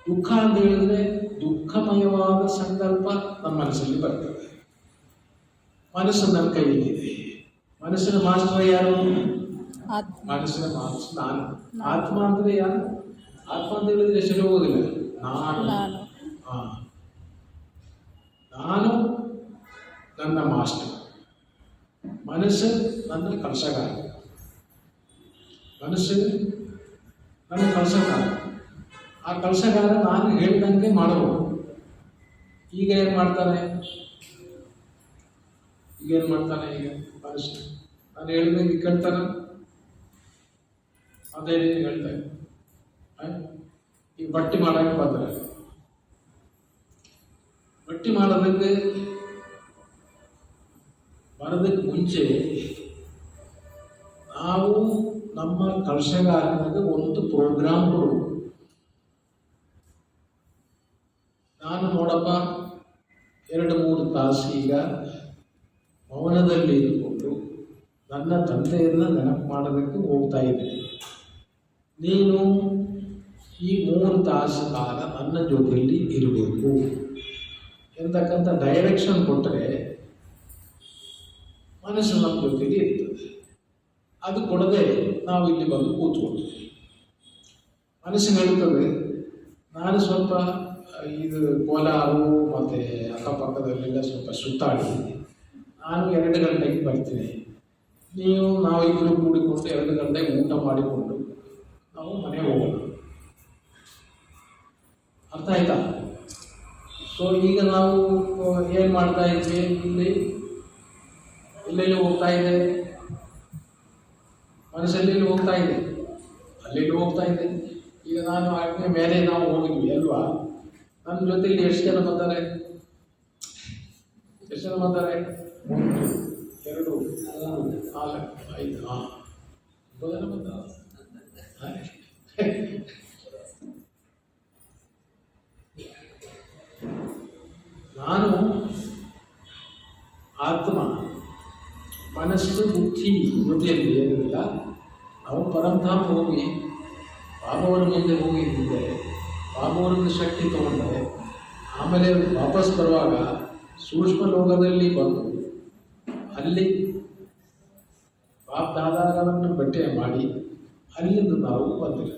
ದುಃಖ ಅಂತ ಹೇಳಿದ್ರೆ ದುಃಖಮಯವಾದ ಸಂಕಲ್ಪ ನಮ್ಮ ಮನಸ್ಸಲ್ಲಿ ಬರ್ತದೆ. ಮನಸ್ಸು ನನ್ನ ಕೈಯಲ್ಲಿದೆ. ಮನಸ್ಸಿನ ಮಾಸ್ಟರ್ ಯಾರು? ಮನಸ್ಸಿನ ಮಾಸ್ಟರ್ ನಾನು. ಆತ್ಮ ಅಂದ್ರೆ ಯಾರು? ಆತ್ಮ ಅಂತ ಹೇಳಿದ್ರೆ ಸರಿ ಹೋಗೋದಿಲ್ಲ. ನಾನು ನನ್ನ ಮಾಸ್ಟರ್, ಮನಸ್ಸು ನನ್ನ ಕಲಸಗಾರ. ಮನಸ್ಸು ನನ್ನ ಕಲಸಗಾರ. ಆ ಕಲಸಗಾರ ನಾನು ಹೇಳಿದಂಗೆ ಮಾಡಬಹುದು. ಈಗ ಏನು ಮಾಡ್ತಾನೆ? ಈಗ ಮನುಷ್ಯ ನಾನು ಹೇಳಿದಂಗೆ ಕೇಳ್ತಾನೆ. ಅದೇ ರೀತಿ ಹೇಳ್ತಾರೆ. ಈಗ ಬಟ್ಟೆ ಮಾಡಕ್ಕೆ ಬರ್ತಾರೆ. ಬಟ್ಟೆ ಮಾಡೋದಕ್ಕೆ ಬರೋದಕ್ಕೆ ಮುಂಚೆ ನಾವು ನಮ್ಮ ಕಲಸಗಾರನಿಗೆ ಒಂದು ಪ್ರೋಗ್ರಾಮ್ ಕೊಡು. ನಾನು ನೋಡಪ್ಪ 2-3 ತಾಸು ಈಗ ಮೌನದಲ್ಲಿ ಇದ್ದುಕೊಂಡು ನನ್ನ ತಂದೆಯನ್ನು ನೆನಪು ಮಾಡೋದಕ್ಕೆ ಹೋಗ್ತಾ ಇದ್ದೀನಿ. ನೀನು ಈ 3 ತಾಸು ಕಾಲ ನನ್ನ ಜೊತೆಯಲ್ಲಿ ಇರಬೇಕು ಎಂತಕ್ಕಂಥ ಡೈರೆಕ್ಷನ್ ಕೊಟ್ಟರೆ ಮನಸ್ಸು ನಮ್ಮ ಜೊತೆಯಲ್ಲಿ ಇರ್ತದೆ. ಅದು ಕೊಡದೆ ನಾವು ಇಲ್ಲಿ ಬಂದು ಕೂತ್ಕೊಳ್ತೀವಿ. ಮನಸ್ಸು ಹೇಳ್ತದೆ, ನಾನು ಸ್ವಲ್ಪ ಇದು ಕೋಲಾರು ಮತ್ತು ಅಕ್ಕಪಕ್ಕದಲ್ಲೆಲ್ಲ ಸ್ವಲ್ಪ ಸುತ್ತಾಡಿ ನಾನು 2 ಗಂಟೆಗೆ ಬರ್ತೀನಿ. ನಾವು ಇಬ್ಬರು ಕೂಡಿಕೊಂಡು 2 ಗಂಟೆಗೆ ಊಟ ಮಾಡಿಕೊಂಡು ನಾವು ಮನೆಗೆ ಹೋಗೋಣ. ಅರ್ಥ ಆಯ್ತಾ? ಸೊ ಈಗ ನಾವು ಏನು ಮಾಡ್ತಾ ಇದ್ವಿ? ಎಲ್ಲೆಲ್ಲಿ ಹೋಗ್ತಾ ಇದೆ ಮನಸ್ಸಲ್ಲಿ ಹೋಗ್ತಾ ಇದೆ, ಅಲ್ಲೆಲ್ಲಿ ಹೋಗ್ತಾ ಇದೆ. ಈಗ ನಾನು ಆಜ್ಞೆ ಮೇಲೆ ನಾವು ಹೋಗಿದ್ವಿ ಅಲ್ವಾ? ನನ್ನ ಜೊತೆಲಿ ಎಷ್ಟು ಜನ ಬರ್ತಾರೆ? 1 2 3 4 5 9 ಜನ ಬರ್ತಾರೆ. ನಾನು ಆತ್ಮ, ಮನಸ್ಸು, ಬುದ್ಧಿ ಜೊತೆಯಲ್ಲಿ ಏನಿಲ್ಲ. ನಾವು ಪರಂಧಾಮ ಹೋಗಿ ಬಾಬಾವರ ಮುಂದೆ ಹೋಗಿದ್ದರೆ ಬಾಬಾವರದ ಶಕ್ತಿ ತಗೊಂಡರೆ ಆಮೇಲೆ ವಾಪಸ್ ಬರುವಾಗ ಸೂಕ್ಷ್ಮ ಲೋಕದಲ್ಲಿ ಬಂದು ಅಲ್ಲಿ ಬಾಪ್ ದಾದಾರವನ್ನು ಭೇಟಿ ಮಾಡಿ ಅಲ್ಲಿಂದ ನಾವು ಬಂದಿಲ್ಲ.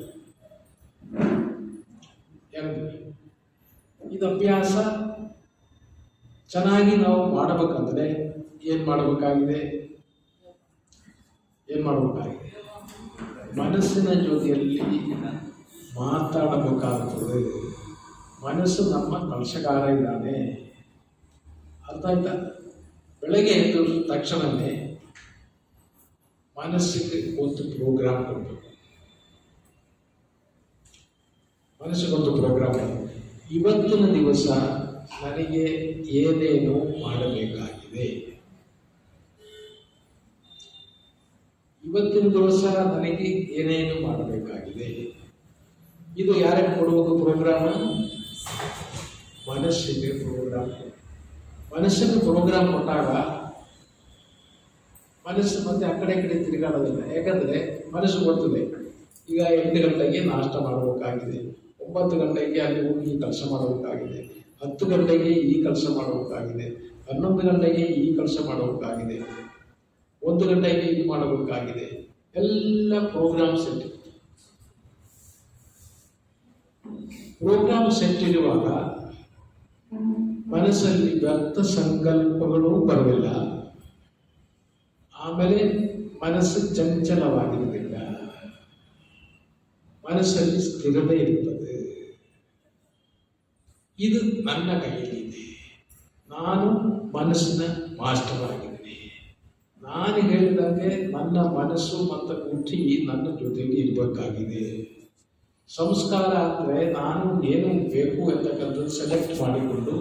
ಇದು ಅಭ್ಯಾಸ ಚೆನ್ನಾಗಿ ನಾವು ಮಾಡಬೇಕಂದ್ರೆ ಏನು ಮಾಡಬೇಕಾಗಿದೆ? ಮನಸ್ಸಿನ ಜೊತೆಯಲ್ಲಿ ಮಾತಾಡಬೇಕಾಗ್ತದೆ. ಮನಸ್ಸು ನಮ್ಮ ಕಲಸಗಾರ ಇದ್ದಾನೆ. ಅರ್ಥ ಆಯ್ತಾ? ಬೆಳಗ್ಗೆ ಎದ್ದು ತಕ್ಷಣವೇ ಮನಸ್ಸಿಗೆ ಒಂದು ಪ್ರೋಗ್ರಾಮ್ ಕೊಡಬೇಕು. ಮನಸ್ಸಿಗೊಂದು ಪ್ರೋಗ್ರಾಮ್. ಇವತ್ತಿನ ದಿವಸ ನನಗೆ ಏನೇನು ಮಾಡಬೇಕಾಗಿದೆ, ಇವತ್ತಿನ ದಿವಸ ನನಗೆ ಏನೇನು ಮಾಡಬೇಕಾಗಿದೆ. ಇದು ಯಾರಿಗೆ ಕೊಡುವುದು ಪ್ರೋಗ್ರಾಮ್? ಮನಸ್ಸಿಗೆ ಪ್ರೋಗ್ರಾಮ್. ಮನಸ್ಸಿಗೆ ಪ್ರೋಗ್ರಾಮ್ ಕೊಟ್ಟಾಗ ಮನಸ್ಸು ಮತ್ತೆ ಆ ಕಡೆ ತಿರುಗಾಡೋದಿಲ್ಲ. ಯಾಕಂದ್ರೆ ಮನಸ್ಸು ಗೊತ್ತಿದೆ, ಈಗ 8 ಗಂಟೆಗೆ ನಾಷ್ಟ ಮಾಡಬೇಕಾಗಿದೆ, 9 ಗಂಟೆಗೆ ಅಲ್ಲಿ ಹೋಗಿ ಕೆಲಸ ಮಾಡಬೇಕಾಗಿದೆ, 10 ಗಂಟೆಗೆ ಈ ಕೆಲಸ ಮಾಡಬೇಕಾಗಿದೆ, 11 ಗಂಟೆಗೆ ಈ ಕೆಲಸ ಮಾಡಬೇಕಾಗಿದೆ, 1 ಗಂಟೆಗೆ ಇದು ಮಾಡಬೇಕಾಗಿದೆ. ಎಲ್ಲ ಪ್ರೋಗ್ರಾಮ್ ಸೆಟ್ ಇರುವಾಗ ಮನಸ್ಸಲ್ಲಿ ವ್ಯರ್ಥ ಸಂಕಲ್ಪಗಳು ಬರಲಿಲ್ಲ. ಆಮೇಲೆ ಮನಸ್ಸು ಚಂಚಲವಾಗಿರುವುದಿಲ್ಲ, ಮನಸ್ಸಲ್ಲಿ ಸ್ಥಿರತೆ ಇರುತ್ತದೆ. ಇದು ನನ್ನ ಕೈಯಲ್ಲಿದೆ. ನಾನು ಮನಸ್ಸಿನ ಮಾಸ್ಟರ್ ಆಗಿದ್ದೀನಿ. ನಾನು ಹೇಳಿದಂಗೆ ನನ್ನ ಮನಸ್ಸು ಮತ್ತು ಬುದ್ಧಿ ನನ್ನ ಜೊತೆಯಲ್ಲಿ ಇರಬೇಕಾಗಿದೆ. ಸಂಸ್ಕಾರ ಅಂದರೆ ನಾನು ಏನು ಬೇಕು ಅಂತಕ್ಕಂಥದ್ದು ಸೆಲೆಕ್ಟ್ ಮಾಡಿಕೊಂಡು